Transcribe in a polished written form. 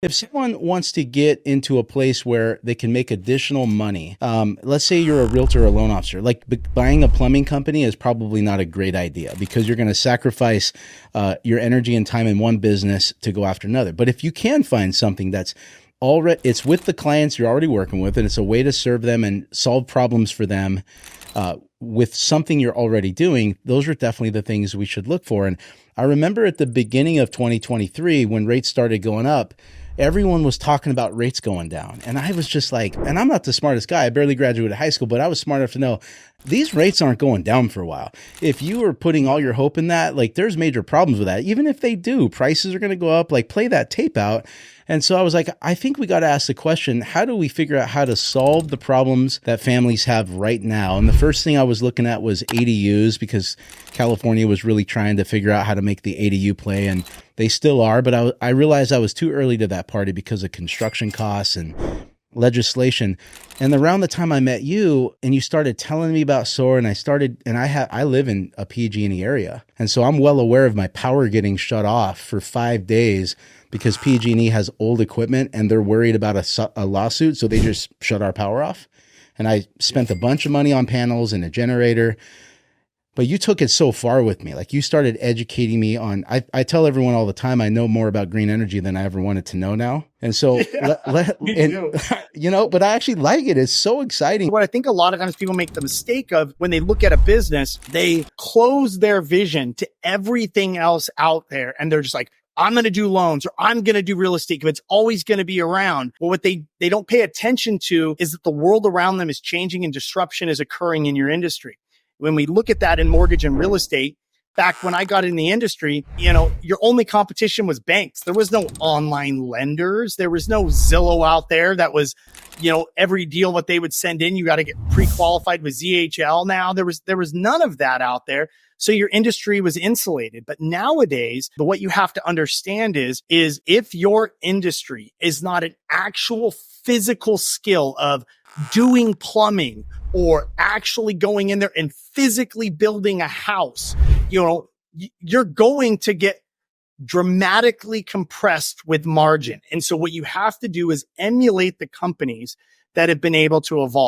If someone wants to get into a place where they can make additional money, let's say you're a realtor or a loan officer, like buying a plumbing company is probably not a great idea because you're going to sacrifice your energy and time in one business to go after another. But if you can find something that's already, it's with the clients you're already working with, and it's a way to serve them and solve problems for them with something you're already doing, those are definitely the things we should look for. And I remember at the beginning of 2023, when rates started going up, everyone was talking about rates going down. And I was just like, and I'm not the smartest guy. I barely graduated high school, but I was smart enough to know these rates aren't going down for a while. If you are putting all your hope in that, like there's major problems with that. Even if they do, prices are going to go up, like play that tape out. And so I was like, I think we got to ask the question, how do we figure out how to solve the problems that families have right now? And the first thing I was looking at was ADUs, because California was really trying to figure out how to make the ADU play, and they still are. But I realized I was too early to that party because of construction costs and legislation. And around the time I met you and you started telling me about SOAR, and I live in a PG&E area. And so I'm well aware of my power getting shut off for 5 days because PG&E has old equipment and they're worried about a lawsuit. So they just shut our power off. And I spent a bunch of money on panels and a generator. But you took it so far with me. Like you started educating me on, I tell everyone all the time, I know more about green energy than I ever wanted to know now. And so, but I actually like it. It's so exciting. What I think a lot of times people make the mistake of when they look at a business, they close their vision to everything else out there. And they're just like, I'm going to do loans, or I'm going to do real estate because it's always going to be around. Well, what they don't pay attention to is that the world around them is changing and disruption is occurring in your industry. When we look at that in mortgage and real estate, back when I got in the industry, your only competition was banks. There was no online lenders. There was no Zillow out there that was, every deal that they would send in, you got to get pre-qualified with ZHL now. There was none of that out there. So your industry was insulated. But nowadays, what you have to understand is if your industry is not an actual physical skill of doing plumbing or actually going in there and physically building a house, you're going to get dramatically compressed with margin. And so what you have to do is emulate the companies that have been able to evolve.